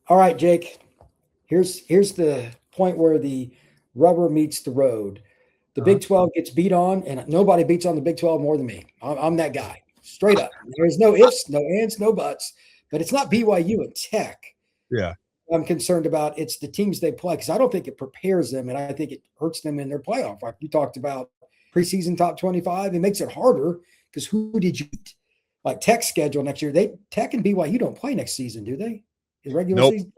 All right, Jake. Here's the point where the rubber meets the road. The Uh-huh. Big 12 gets beat on, and nobody beats on the Big 12 more than me. I'm that guy, straight up. There's no ifs, no ands, no buts. But it's not BYU and Tech Yeah. I'm concerned about. It's the teams they play because I don't think it prepares them, and I think it hurts them in their playoff. Like you talked about preseason top 25, it makes it harder because who did you beat? Like Tech's schedule next year, Tech and BYU don't play next season, do they? Is regular Nope. season?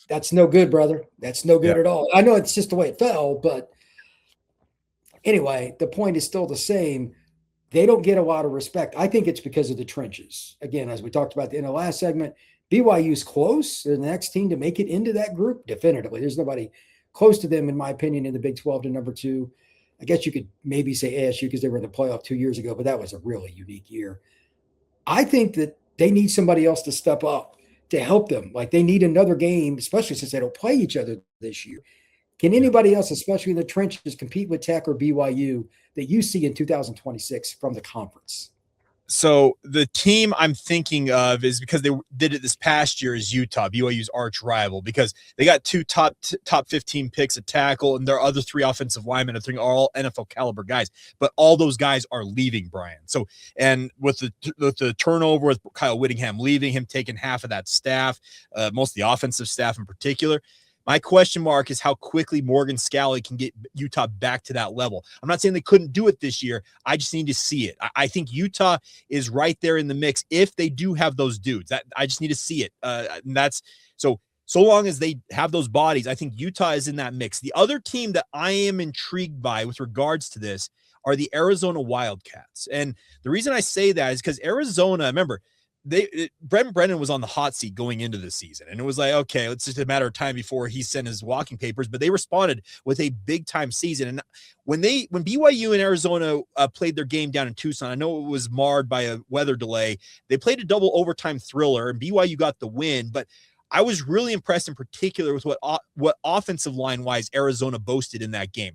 That's no good, brother. That's no good Yeah. at all. I know it's just the way it fell, but anyway, the point is still the same. They don't get a lot of respect. I think it's because of the trenches. Again, as we talked about in the last segment, BYU's close. They're the next team to make it into that group, definitively. There's nobody close to them, in my opinion, in the Big 12 to number 2. I guess you could maybe say ASU because they were in the playoff 2 years ago, but that was a really unique year. I think that they need somebody else to step up to help them. Like they need another game, especially since they don't play each other this year. Can anybody else, especially in the trenches, compete with Tech or BYU that you see in 2026 from the conference? So the team I'm thinking of is because they did it this past year is Utah, BYU's arch rival, because they got 2 top 15 picks at tackle, and their other 3 offensive linemen are all NFL caliber guys. But all those guys are leaving Brian. So, and with the turnover with Kyle Whittingham leaving, him taking half of that staff, most of the offensive staff in particular. My question mark is how quickly Morgan Scalley can get Utah back to that level. I'm not saying they couldn't do it this year. I just need to see it. I think Utah is right there in the mix if they do have those dudes. I just need to see it. And that's so long as they have those bodies, I think Utah is in that mix. The other team that I am intrigued by with regards to this are the Arizona Wildcats. And the reason I say that is because Arizona, remember, Brent Brennan was on the hot seat going into the season, and it was like, okay, it's just a matter of time before he sent his walking papers. But they responded with a big time season, and when BYU and Arizona played their game down in Tucson, I know it was marred by a weather delay. They played a double overtime thriller, and BYU got the win, but I was really impressed in particular with what offensive line wise Arizona boasted in that game.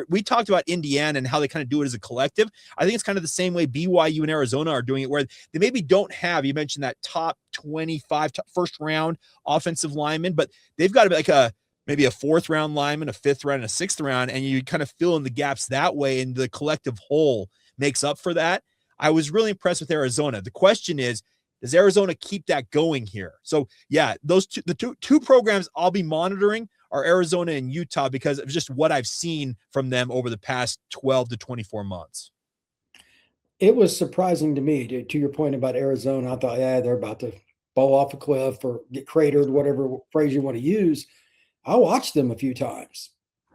We talked about Indiana and how they kind of do it as a collective. I think it's kind of the same way BYU and Arizona are doing it, where they maybe don't have, you mentioned that top 25 first round offensive lineman, but they've got like maybe a 4th round lineman, a 5th round, and a 6th round, and you kind of fill in the gaps that way, and the collective whole makes up for that. I was really impressed with Arizona. The question is, does Arizona keep that going here? So yeah, the two programs I'll be monitoring are Arizona and Utah because of just what I've seen from them over the past 12 to 24 months. It was surprising to me, to your point about Arizona. I thought, yeah, they're about to fall off a cliff or get cratered, whatever phrase you want to use. I watched them a few times.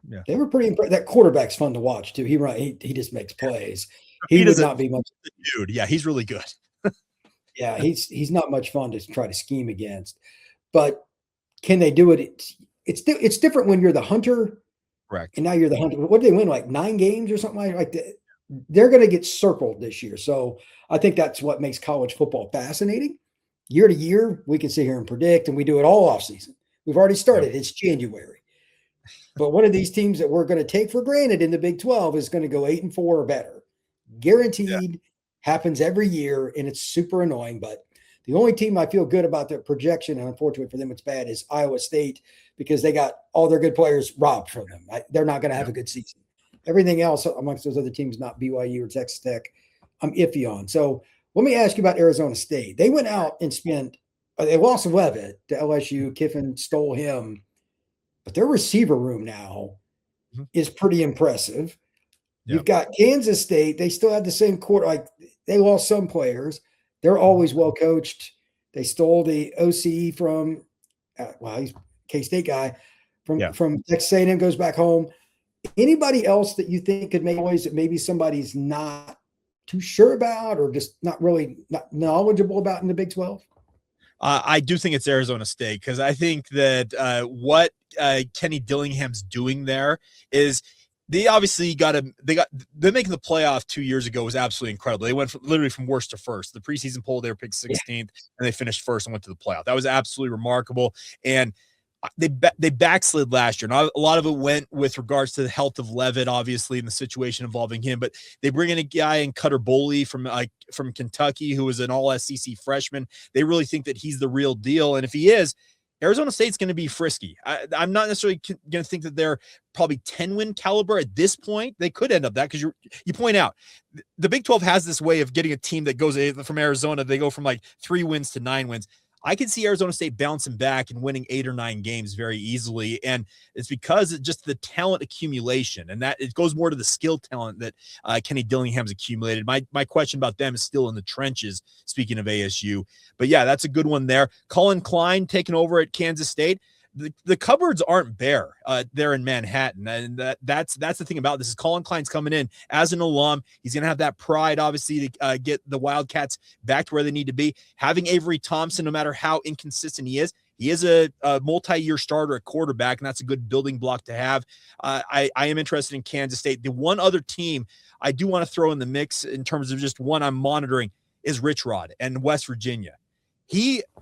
Yeah, they were pretty impressed. That quarterback's fun to watch too. He just makes plays. He would not be much dude. Yeah, he's really good. Yeah, he's not much fun to try to scheme against. But can they do it? It's different when you're the hunter. Correct. And now you're the hunter. What did they win? Like 9 games or something like that? They're going to get circled this year. So I think that's what makes college football fascinating. Year to year, we can sit here and predict, and we do it all off season. We've already started. Yep. It's January. But one of these teams that we're going to take for granted in the Big 12 is going to go 8-4 or better. Guaranteed. Yeah. Happens every year, and it's super annoying. But the only team I feel good about their projection, and unfortunately for them it's bad, is Iowa State, because they got all their good players robbed from them. They're not going to have a good season. Everything else amongst those other teams, not BYU or Texas Tech, I'm iffy on. So let me ask you about Arizona State. They went out and they lost Levitt to LSU. Kiffin stole him. But their receiver room now is pretty impressive. Yep. You've got Kansas State. They still have the same quarter. Like, they lost some players. They're always well coached. They stole the OC from, he's a K-State guy from Texas A&M, goes back home. Anybody else that you think could make noise that maybe somebody's not too sure about or just not knowledgeable about in the Big 12? I do think it's Arizona State, because I think that what Kenny Dillingham's doing there is they obviously them making the playoff 2 years ago was absolutely incredible. They went literally from worst to first. The preseason poll, they were picked 16th, and they finished first and went to the playoff. That was absolutely remarkable. And they backslid last year. Now, a lot of it went with regards to the health of Levitt, obviously, and the situation involving him. But they bring in a guy in Cutter Boley from Kentucky, who was an all-SEC freshman. They really think that he's the real deal. And if he is, Arizona State's going to be frisky. I'm not necessarily going to think that they're probably 10-win caliber at this point. They could end up that because you point out the Big 12 has this way of getting a team that goes from Arizona. They go from like 3 wins to 9 wins. I can see Arizona State bouncing back and winning 8 or 9 games very easily. And it's because of just the talent accumulation, and that it goes more to the skill talent that Kenny Dillingham's accumulated. My question about them is still in the trenches, speaking of ASU. But yeah, that's a good one there. Colin Klein taking over at Kansas State. The cupboards aren't bare there in Manhattan. And that's the thing about this is Colin Klein's coming in as an alum. He's going to have that pride, obviously, to get the Wildcats back to where they need to be. Having Avery Johnson, no matter how inconsistent he is a multi-year starter at quarterback, and that's a good building block to have. I am interested in Kansas State. The one other team I do want to throw in the mix in terms of just one I'm monitoring is Rich Rod and West Virginia.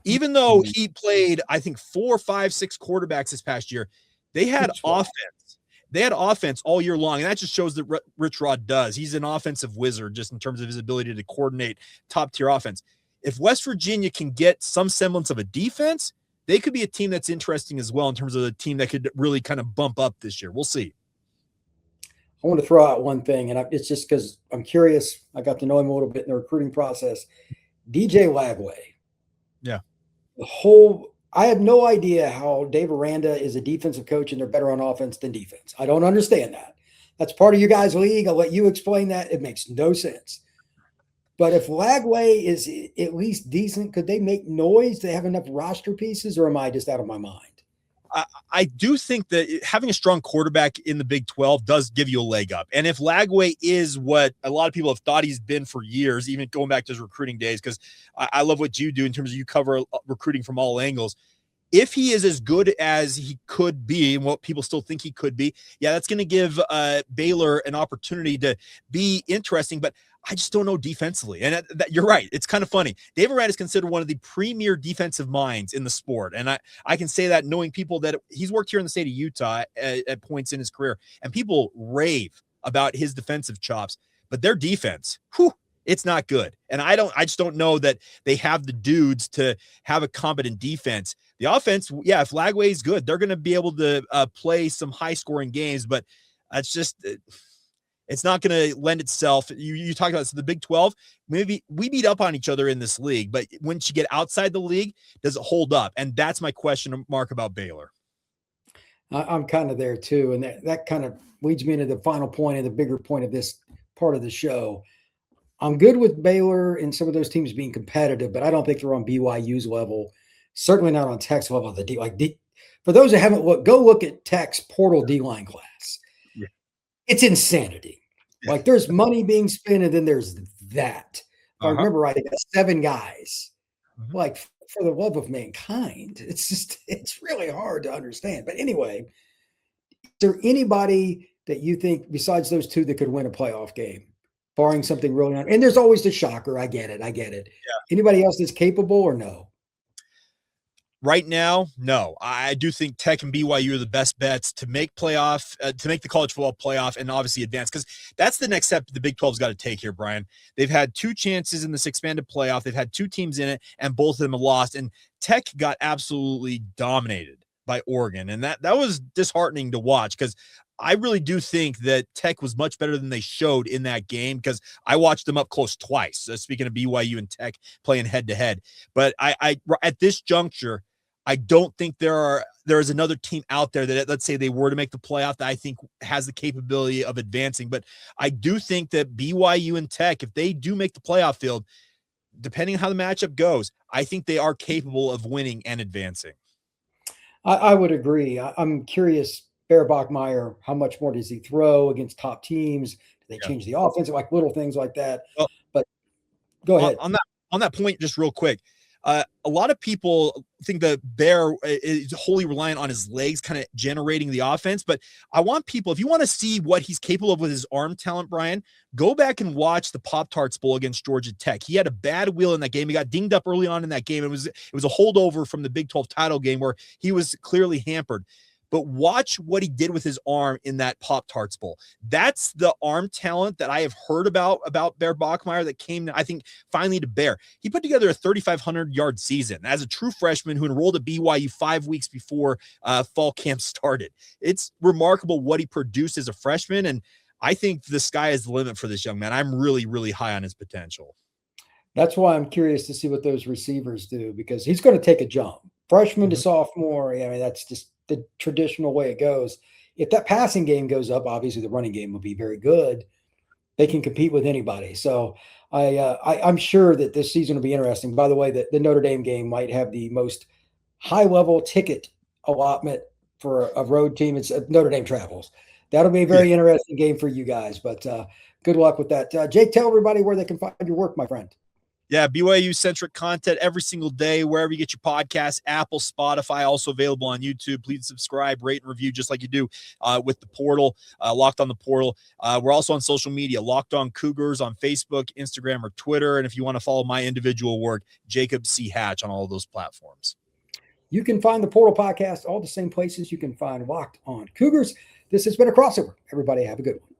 Even though he played, I think 4, 5, 6 quarterbacks this past year, they had offense. They had offense all year long, and that just shows that Rich Rod does. He's an offensive wizard just in terms of his ability to coordinate top-tier offense. If West Virginia can get some semblance of a defense, they could be a team that's interesting as well in terms of a team that could really kind of bump up this year. We'll see. I want to throw out one thing, and it's just because I'm curious. I got to know him a little bit in the recruiting process. DJ Lagway. Yeah. I have no idea how Dave Aranda is a defensive coach and they're better on offense than defense. I don't understand that. That's part of you guys' league. I'll let you explain that. It makes no sense. But if Lagway is at least decent, could they make noise? Do they have enough roster pieces, or am I just out of my mind? I do think that having a strong quarterback in the Big 12 does give you a leg up. And if Lagway is what a lot of people have thought he's been for years, even going back to his recruiting days, because I love what you do in terms of you cover recruiting from all angles. If he is as good as he could be and what people still think he could be, yeah, that's going to give Baylor an opportunity to be interesting. But I just don't know defensively. And you're right. It's kind of funny. Dave Aranda is considered one of the premier defensive minds in the sport. And I can say that knowing people that he's worked here in the state of Utah at points in his career, and people rave about his defensive chops, but their defense, it's not good. And I just don't know that they have the dudes to have a competent defense. The offense, yeah, if Lagway is good, they're going to be able to play some high scoring games, but it's just, it's not going to lend itself. You talk about the Big 12, maybe we beat up on each other in this league, but once you get outside the league, does it hold up? And that's my question mark about Baylor. I'm kind of there too. And that kind of leads me into the final point and the bigger point of this part of the show. I'm good with Baylor and some of those teams being competitive, but I don't think they're on BYU's level. Certainly not on Tech's level. For those that haven't looked, go look at Tech's portal D-line class. Yeah. It's insanity. Yeah. Like there's money being spent, and then there's that. If I remember right, they got 7 guys. Mm-hmm. Like for the love of mankind, it's really hard to understand. But anyway, is there anybody that you think besides those 2 that could win a playoff game? Barring something really and there's always the shocker. I get it. Yeah. Anybody else that's capable or no? Right now, no. I do think Tech and BYU are the best bets to make to make the college football playoff and obviously advance, because that's the next step the Big 12's got to take here, Brian. They've had 2 chances in this expanded playoff. They've had 2 teams in it, and both of them have lost. And Tech got absolutely dominated by Oregon, and that was disheartening to watch, because I really do think that Tech was much better than they showed in that game, because I watched them up close twice. Speaking of BYU and Tech playing head to head, but I at this juncture, I don't think there is another team out there that, let's say they were to make the playoff, that I think has the capability of advancing. But I do think that BYU and Tech, if they do make the playoff field, depending on how the matchup goes, I think they are capable of winning and advancing. I would agree. I'm curious. Bear Bachmeier, how much more does he throw against top teams? Do they change the offense? Like little things like that. Well, but go ahead. On that point, just real quick. A lot of people think that Bear is wholly reliant on his legs kind of generating the offense. But I want people, if you want to see what he's capable of with his arm talent, Brian, go back and watch the Pop-Tarts Bowl against Georgia Tech. He had a bad wheel in that game. He got dinged up early on in that game. It was a holdover from the Big 12 title game where he was clearly hampered. but watch what he did with his arm in that Pop-Tarts Bowl. That's the arm talent that I have heard about Bear Bachmeier that came, I think, finally to bear. He put together a 3,500-yard season as a true freshman who enrolled at BYU 5 weeks before fall camp started. It's remarkable what he produced as a freshman, and I think the sky is the limit for this young man. I'm really, really high on his potential. That's why I'm curious to see what those receivers do, because he's going to take a jump. Freshman to sophomore, I mean, that's just the traditional way it goes. If that passing game goes up, obviously the running game will be very good. They can compete with anybody. So I'm sure that this season will be interesting. By the way, the Notre Dame game might have the most high-level ticket allotment for a road team. It's Notre Dame travels. That'll be a very interesting game for you guys, but good luck with that. Jake, tell everybody where they can find your work, my friend. Yeah, BYU-centric content every single day, wherever you get your podcasts, Apple, Spotify, also available on YouTube. Please subscribe, rate, and review just like you do with the portal, Locked on the Portal. We're also on social media, Locked on Cougars on Facebook, Instagram, or Twitter. And if you want to follow my individual work, Jacob C. Hatch on all of those platforms. You can find the Portal Podcast all the same places you can find Locked on Cougars. This has been a crossover. Everybody have a good one.